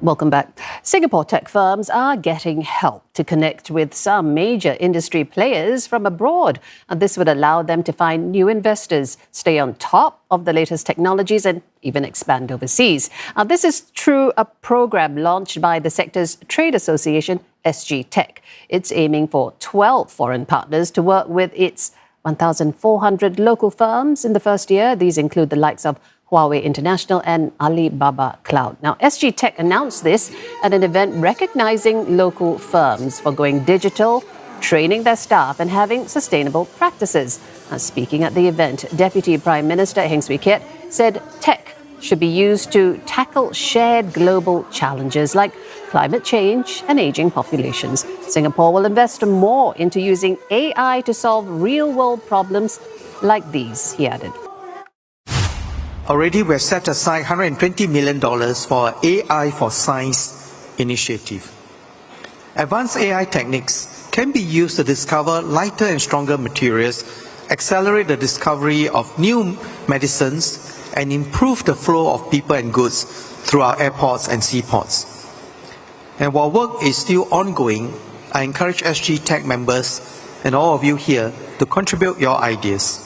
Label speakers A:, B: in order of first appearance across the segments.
A: Welcome back. Singapore tech firms are getting help to connect with some major industry players from abroad. And this would allow them to find new investors, stay on top of the latest technologies, and even expand overseas. This is through a program launched by the sector's trade association, SGTech. It's aiming for 12 foreign partners to work with its 1,400 local firms in the first year. These include the likes of Huawei International and Alibaba Cloud. Now, SGTech announced this at an event recognizing local firms for going digital, training their staff and having sustainable practices. Speaking at the event, Deputy Prime Minister Heng Swee Keat said tech should be used to tackle shared global challenges like climate change and aging populations. Singapore will invest more into using AI to solve real-world problems like these, he added.
B: Already, we've set aside $120 million for AI for Science initiative. Advanced AI techniques can be used to discover lighter and stronger materials, accelerate the discovery of new medicines, and improve the flow of people and goods through our airports and seaports. And while work is still ongoing, I encourage SGTech members and all of you here to contribute your ideas.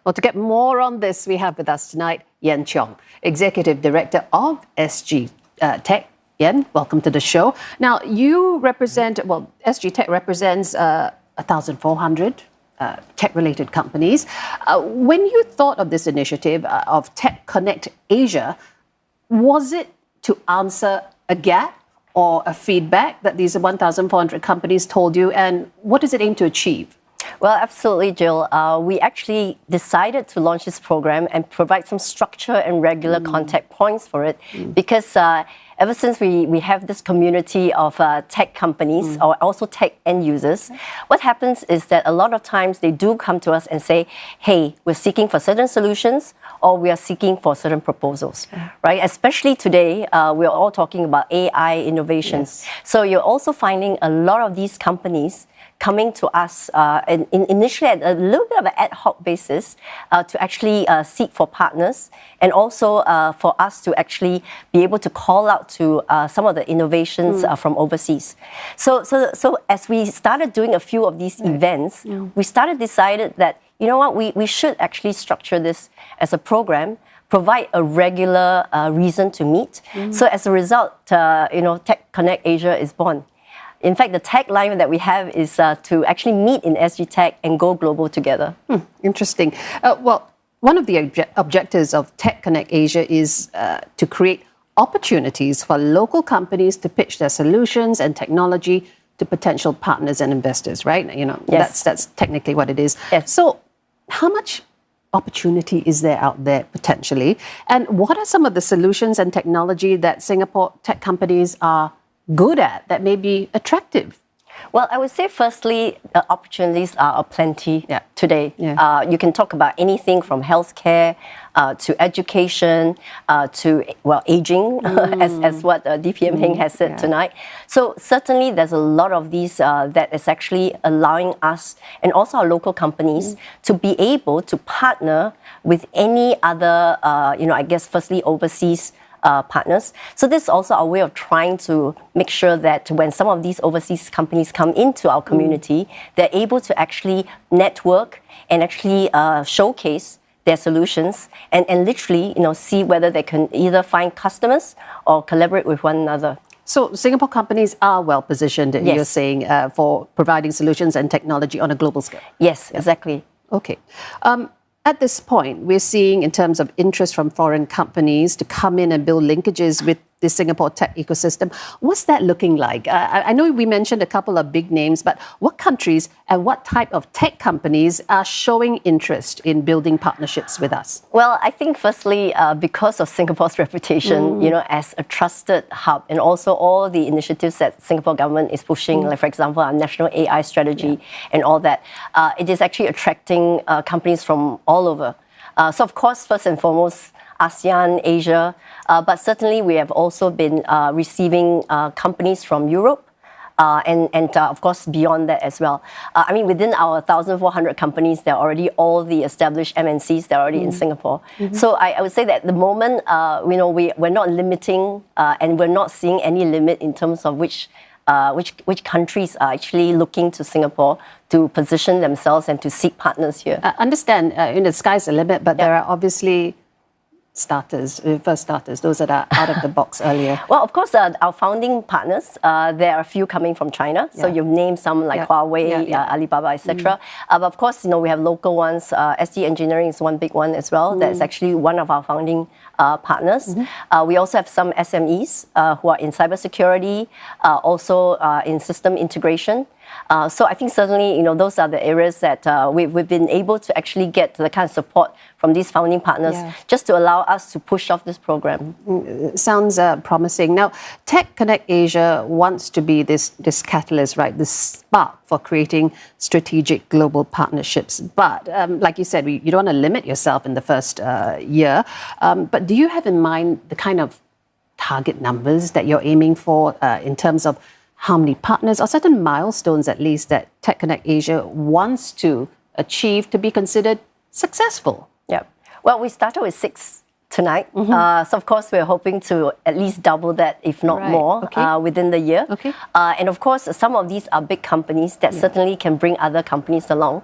A: Well, to get more on this, we have with us tonight Yean Cheong, Executive Director of SGTech. Yean, welcome to the show. Now, you represent, SGTech represents 1,400 tech-related companies. When you thought of this initiative of TechConnect Asia, was it to answer a gap or a feedback that these 1,400 companies told you, and what does it aim to achieve?
C: Well, absolutely, Jill. We actually decided to launch this program and provide some structure and regular contact points for it because ever since we have this community of tech companies or also tech end users, what happens is that a lot of times they do come to us and say, hey, we're seeking for certain solutions or we are seeking for certain proposals, right? Especially today, we're all talking about AI innovations. Yes. So you're also finding a lot of these companies coming to us initially at a little bit of an ad hoc basis to actually seek for partners and also for us to actually be able to call out to some of the innovations from overseas. So as we started doing a few of these events, we decided that, you know what, we should actually structure this as a program, provide a regular reason to meet. So as a result, TechConnect Asia is born. In fact, the tagline that we have is to actually meet in SGTech and go global together.
A: Interesting. One of the objectives of TechConnect Asia is to create opportunities for local companies to pitch their solutions and technology to potential partners and investors, right?
C: Yes.
A: That's technically what it is.
C: Yes.
A: So how much opportunity is there out there potentially? And what are some of the solutions and technology that Singapore tech companies are good at that may be attractive?
C: Well, I would say firstly, the opportunities are aplenty today. Yeah. You can talk about anything from healthcare to education to, aging, as what DPM Heng has said tonight. So certainly there's a lot of these that is actually allowing us and also our local companies to be able to partner with any other, firstly overseas partners. So this is also our way of trying to make sure that when some of these overseas companies come into our community, they're able to actually network and actually showcase their solutions and literally, see whether they can either find customers or collaborate with one another.
A: So Singapore companies are well positioned, you're saying, for providing solutions and technology on a global scale?
C: Yes, exactly.
A: Okay. At this point, we're seeing in terms of interest from foreign companies to come in and build linkages with the Singapore tech ecosystem. What's that looking like? I know we mentioned a couple of big names, but what countries and what type of tech companies are showing interest in building partnerships with us?
C: Well, I think firstly, because of Singapore's reputation, as a trusted hub, and also all the initiatives that Singapore government is pushing, like for example, our national AI strategy and all that, it is actually attracting companies from all over. So of course, first and foremost, ASEAN, Asia, but certainly we have also been receiving companies from Europe, and of course beyond that as well. I mean, within our 1,400 companies, there are already all the established MNCs that are already in Singapore. So I would say that at the moment, we're not limiting and we're not seeing any limit in terms of which countries are actually looking to Singapore to position themselves and to seek partners here.
A: I understand, the sky's the limit, but there are obviously first starters, those that are out of the box earlier.
C: Well, of course, our founding partners, there are a few coming from China. So you've named some like Huawei, Alibaba, etc. But of course, we have local ones. SD Engineering is one big one as well. That's actually one of our founding partners. We also have some SMEs who are in cybersecurity, also in system integration. So I think certainly, those are the areas that we've been able to actually get the kind of support from these founding partners just to allow us to push off this program.
A: Sounds promising. Now, TechConnect Asia wants to be this catalyst, right? This spark for creating strategic global partnerships. But like you said, you don't want to limit yourself in the first year. But do you have in mind the kind of target numbers that you're aiming for in terms of how many partners or certain milestones at least that TechConnect Asia wants to achieve to be considered successful?
C: Yeah. Well, we started with 6 tonight. So of course, we're hoping to at least double that, if not more, within the year. And of course, some of these are big companies that certainly can bring other companies along.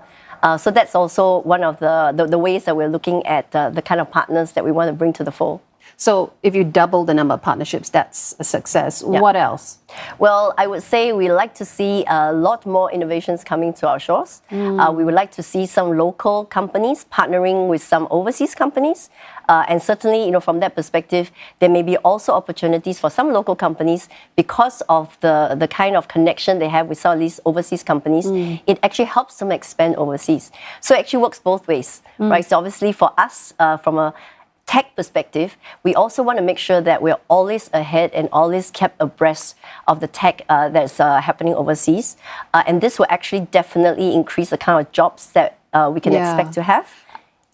C: So that's also one of the ways that we're looking at the kind of partners that we want to bring to the fold.
A: So if you double the number of partnerships, that's a success. What else?
C: Well, I would say we like to see a lot more innovations coming to our shores. We would like to see some local companies partnering with some overseas companies. And certainly, from that perspective, there may be also opportunities for some local companies because of the kind of connection they have with some of these overseas companies. It actually helps them expand overseas. So it actually works both ways, right? So obviously for us, from a tech perspective, we also want to make sure that we're always ahead and always kept abreast of the tech that's happening overseas. And this will actually definitely increase the kind of jobs that we can expect to have.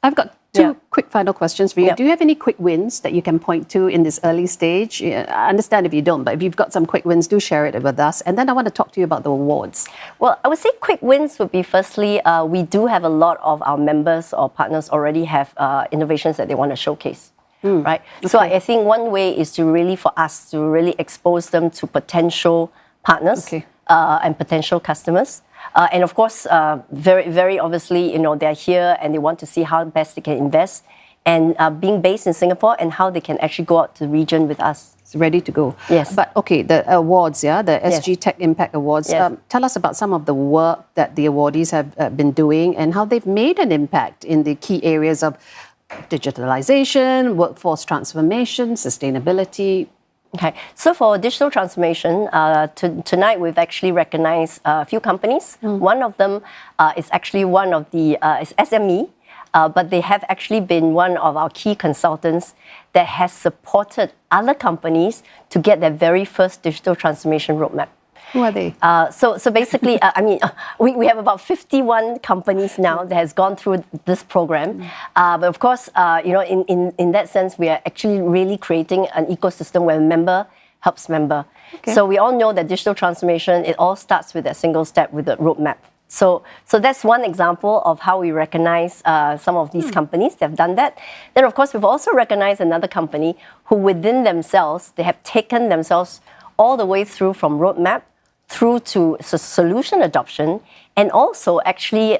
A: I've got two quick final questions for you. Do you have any quick wins that you can point to in this early stage? I understand if you don't, but if you've got some quick wins, do share it with us. And then I want to talk to you about the awards.
C: Well, I would say quick wins would be firstly, we do have a lot of our members or partners already have innovations that they want to showcase. Right? So I think one way is to really, for us, to really expose them to potential partners and potential customers. And of course, very, very obviously, they're here and they want to see how best they can invest and being based in Singapore and how they can actually go out to the region with us.
A: It's ready to go.
C: Yes.
A: But the awards, the SGTech Impact Awards. Tell us about some of the work that the awardees have been doing and how they've made an impact in the key areas of digitalization, workforce transformation, sustainability.
C: Okay, so for digital transformation, tonight we've actually recognized a few companies. One of them is actually one of the is SME, but they have actually been one of our key consultants that has supported other companies to get their very first digital transformation roadmap.
A: Who are they?
C: So basically, we have about 51 companies now that has gone through this program. But of course, in that sense, we are actually really creating an ecosystem where member helps member. So we all know that digital transformation, it all starts with a single step with a roadmap. So that's one example of how we recognize some of these companies that have done that. Then, of course, we've also recognized another company who within themselves, they have taken themselves all the way through from roadmap through to solution adoption, and also actually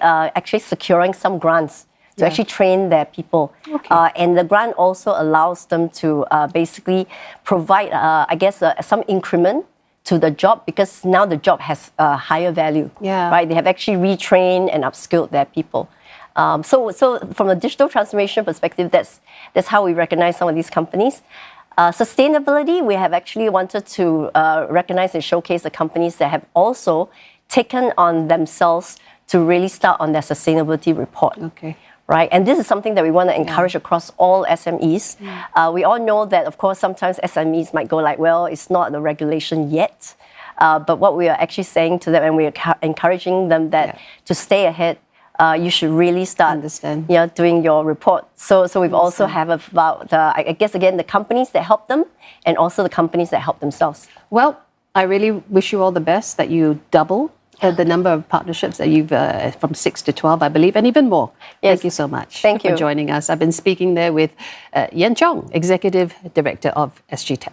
C: securing some grants to actually train their people. And the grant also allows them to basically provide, some increment to the job because now the job has a higher value. Right? They have actually retrained and upskilled their people. So from a digital transformation perspective, that's how we recognize some of these companies. Sustainability, we have actually wanted to recognize and showcase the companies that have also taken on themselves to really start on their sustainability report. Right? And this is something that we want to encourage across all SMEs. We all know that, of course, sometimes SMEs might go like, well, it's not the regulation yet. But what we are actually saying to them, and we are encouraging them that to stay ahead, you should really start doing your report. So we've also have about, I guess, again, the companies that help them and also the companies that help themselves.
A: Well, I really wish you all the best, that you double the number of partnerships that you've, from 6 to 12, I believe, and even more.
C: Yes.
A: Thank you so much
C: Thank
A: for
C: you.
A: joining us. I've been speaking there with Yean Cheong, Executive Director of SGTech.